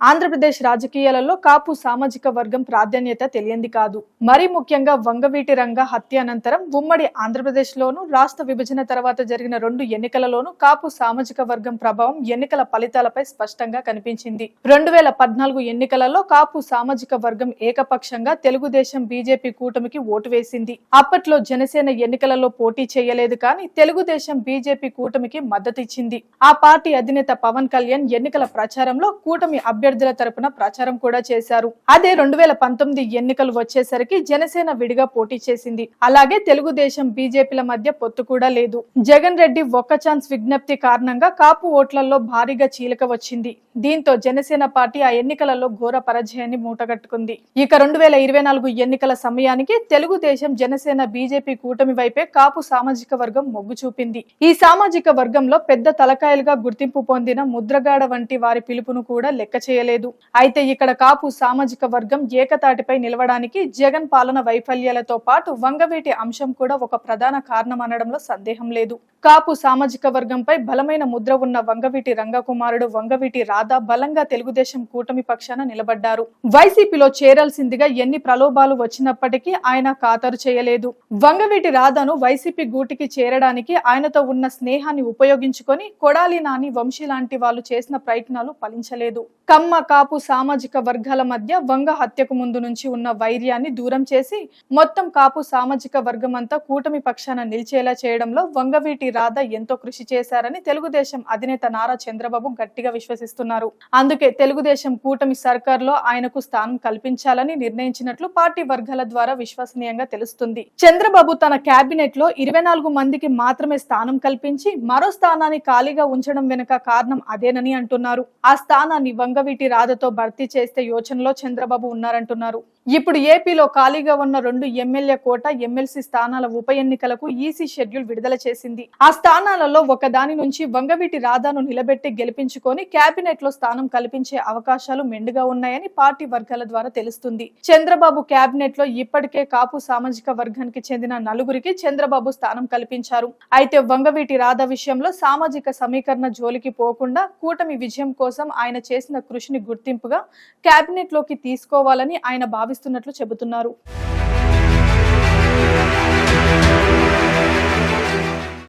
ఆంధ్రప్రదేశ్ రాజకీయాలలో కాపు సామాజిక వర్గం ప్రాధాన్యత తెలియంది కాదు. మరీ ముఖ్యంగా వంగవీటి రంగ హత్య అనంతరం ఉమ్మడి ఆంధ్రప్రదేశ్ లోను రాష్ట్ర విభజన తర్వాత జరిగిన 2 ఎన్నికలలోనూ కాపు సామాజిక వర్గం ప్రభావం ఎన్నికల ఫలితాలపై స్పష్టంగా కనిపించింది. 2014 ఎన్నికలలో కాపు సామాజిక వర్గం ఏకపక్షంగా తెలుగుదేశం బీజేపీ కూటమికి ఓటు వేసింది. అప్పట్లో జనసేన ఎన్నికలలో పోటీ చేయలేదు, కానీ తెలుగుదేశం బీజేపీ కూటమికి మద్దతు ఇచ్చింది. ఆ పార్టీ అధినేత పవన్ కళ్యాణ్ ఎన్నికల ప్రచారంలో కూటమి అభ్యర్థుల తరపున ప్రచారం కూడా చేశారు. అదే 2019 ఎన్నికలు వచ్చేసరికి జనసేన విడిగా పోటీ చేసింది. అలాగే తెలుగుదేశం బీజేపీల మధ్య పొత్తు కూడా లేదు. జగన్ రెడ్డి ఒక్క ఛాన్స్ విజ్ఞప్తి కారణంగా కాపు ఓట్లలో భారీగా చీలిక వచ్చింది. దీంతో జనసేన పార్టీ ఆ ఎన్నికలలో ఘోర పరాజయాన్ని మూటగట్టుకుంది. ఇక 2024 ఎన్నికల సమయానికి తెలుగుదేశం జనసేన బీజేపీ కూటమి వైపే కాపు సామాజిక వర్గం మొగ్గు చూపింది. ఈ సామాజిక వర్గంలో పెద్ద తలకాయలుగా గుర్తింపు పొందిన ముద్రగాడ వంటి వారి పిలుపును కూడా లెక్క చేయలేదు. అయితే ఇక్కడ కాపు సామాజిక వర్గం ఏకతాటిపై నిలవడానికి జగన్ పాలన వైఫల్యాలతో పాటు వంగవీటి అంశం కూడా ఒక ప్రధాన కారణం అనడంలో సందేహం లేదు. కాపు సామాజిక వర్గంపై బలమైన ముద్ర ఉన్న వంగవీటి రంగకుమారుడు వంగవీటి రాధా బలంగా తెలుగుదేశం కూటమి పక్షాన నిలబడ్డారు. వైసీపీలో చేరాల్సిందిగా ఎన్ని ప్రలోభాలు వచ్చినప్పటికీ ఆయన ఖాతరు చేయలేదు. వంగవీటి రాధాను వైసీపీ గూటికి చేరడానికి ఆయనతో ఉన్న స్నేహాన్ని ఉపయోగించుకొని కొడాలి నాని, వంశీ లాంటి వాళ్ళు చేసిన ప్రయత్నాలు ఫలించలేదు. కమ్మ కాపు సామాజిక వర్గాల మధ్య వంగ హత్యకు ముందు నుంచి ఉన్న వైర్యాన్ని దూరం చేసి మొత్తం కాపు సామాజిక వర్గం అంతా కూటమి పక్షాన నిలిచేలా చేయడంలో వంగవీటి రాధా ఎంతో కృషి చేశారని తెలుగుదేశం అధినేత నారా చంద్రబాబు గట్టిగా విశ్వసిస్తున్నారు. అందుకే తెలుగుదేశం కూటమి సర్కార్లో ఆయనకు స్థానం కల్పించాలని నిర్ణయించినట్లు పార్టీ వర్గాల ద్వారా విశ్వసనీయంగా తెలుస్తుంది. చంద్రబాబు తన కేబినెట్ లో 24 మందికి మాత్రమే స్థానం కల్పించి మరో స్థానాన్ని ఖాళీగా ఉంచడం వెనుక కారణం అదేనని అంటున్నారు. ఆ స్థానాన్ని వంగవీటి రాధతో భర్తీ చేస్తే యోచనలో చంద్రబాబు ఉన్నారంటున్నారు. ఇప్పుడు ఏపీలో ఖాళీగా ఉన్న 2 ఎమ్మెల్యే కోట, ఎమ్మెల్సీ స్థానాల ఉప ఎన్నికలకు ఈసీ షెడ్యూల్ విడుదల చేసింది. ఆ స్థానాలలో ఒకదాని నుంచి వంగవీటి రాధాను నిలబెట్టి గెలిపించుకొని కేబినెట్ లో స్థానం కల్పించే అవకాశాలు మెండుగా ఉన్నాయని పార్టీ వర్గాల ద్వారా తెలుస్తుంది. చంద్రబాబు కేబినెట్ లో ఇప్పటికే కాపు సామాజిక వర్గానికి చెందిన 4గురికి చంద్రబాబు స్థానం కల్పించారు. అయితే వంగవీటి రాధా విషయంలో సామాజిక సమీకరణ జోలికి పోకుండా కూటమి విజయం కోసం ఆయన చేసిన కృషిని గుర్తింపుగా కేబినెట్ లోకి తీసుకోవాలని ఆయన భావిస్తున్నట్లు చెబుతున్నారు.